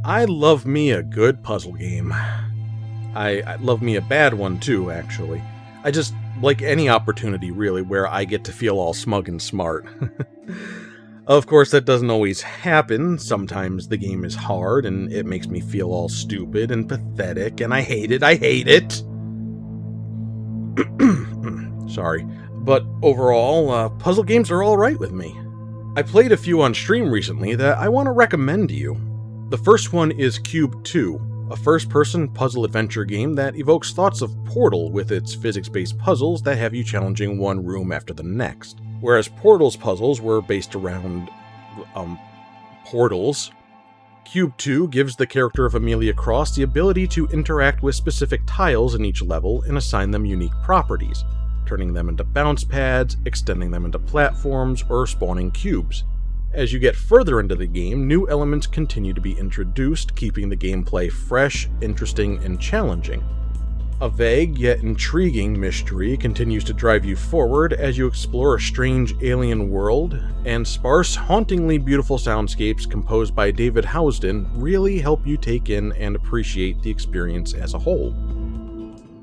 I love me a good puzzle game. I love me a bad one too, actually. I just like any opportunity, really, where I get to feel all smug and smart. Of course, that doesn't always happen. Sometimes the game is hard, and it makes me feel all stupid and pathetic, and I hate it! Sorry. But overall, puzzle games are alright with me. I played a few on stream recently that I want to recommend to you. The first one is Cube 2, a first-person puzzle adventure game that evokes thoughts of Portal with its physics-based puzzles that have you challenging one room after the next. Whereas Portal's puzzles were based around, portals, Cube 2 gives the character of Amelia Cross the ability to interact with specific tiles in each level and assign them unique properties, turning them into bounce pads, extending them into platforms, or spawning cubes. As you get further into the game, new elements continue to be introduced, keeping the gameplay fresh, interesting, and challenging. A vague yet intriguing mystery continues to drive you forward as you explore a strange alien world, and sparse, hauntingly beautiful soundscapes composed by David Housden really help you take in and appreciate the experience as a whole.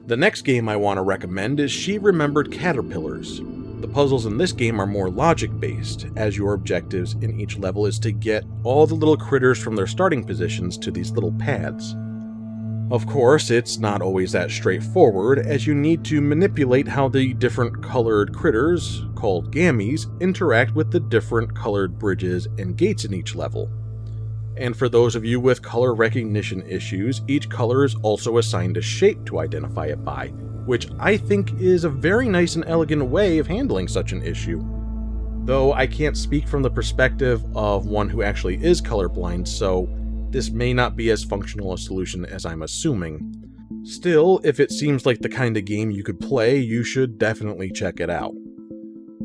The next game I want to recommend is She Remembered Caterpillars. The puzzles in this game are more logic-based, as your objectives in each level is to get all the little critters from their starting positions to these little pads. Of course, it's not always that straightforward, as you need to manipulate how the different colored critters, called gammies, interact with the different colored bridges and gates in each level. And for those of you with color recognition issues, each color is also assigned a shape to identify it by, which I think is a very nice and elegant way of handling such an issue. Though I can't speak from the perspective of one who actually is colorblind, so this may not be as functional a solution as I'm assuming. Still, if it seems like the kind of game you could play, you should definitely check it out.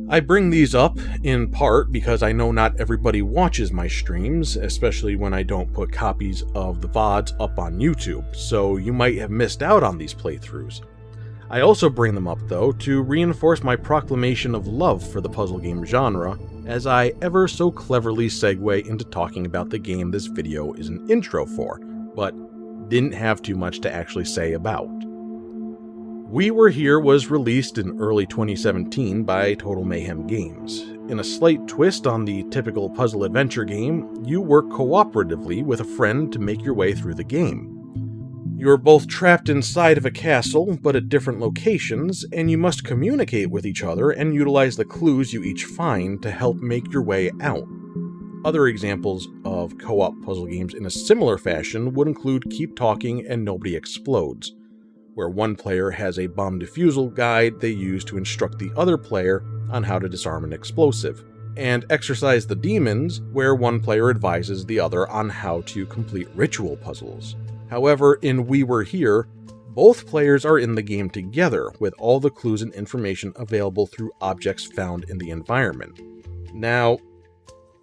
I bring these up, in part, because I know not everybody watches my streams, especially when I don't put copies of the VODs up on YouTube, so you might have missed out on these playthroughs. I also bring them up, though, to reinforce my proclamation of love for the puzzle game genre, as I ever so cleverly segue into talking about the game this video is an intro for, but didn't have too much to actually say about. We Were Here was released in early 2017 by Total Mayhem Games. In a slight twist on the typical puzzle adventure game, you work cooperatively with a friend to make your way through the game. You are both trapped inside of a castle, but at different locations, and you must communicate with each other and utilize the clues you each find to help make your way out. Other examples of co-op puzzle games in a similar fashion would include Keep Talking and Nobody Explodes, where one player has a bomb defusal guide they use to instruct the other player on how to disarm an explosive, and Exorcise the Demons, where one player advises the other on how to complete ritual puzzles. However, in We Were Here, both players are in the game together, with all the clues and information available through objects found in the environment. Now,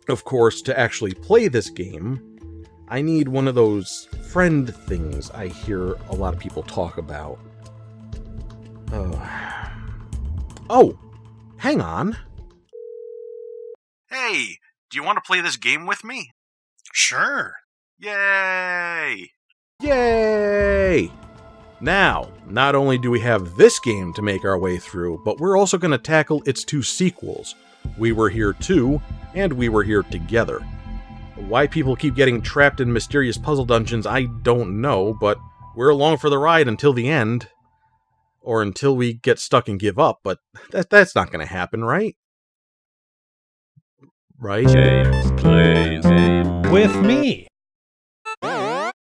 of course, to actually play this game, I need one of those friend things I hear a lot of people talk about. Oh, hang on. Hey, do you want to play this game with me? Sure. Yay! Yay! Now, not only do we have this game to make our way through, but we're also going to tackle its two sequels, We Were Here 2 and We Were Here Together. Why people keep getting trapped in mysterious puzzle dungeons, I don't know, but we're along for the ride until the end. Or until we get stuck and give up, but that's not going to happen, right? Right? James plays game with me.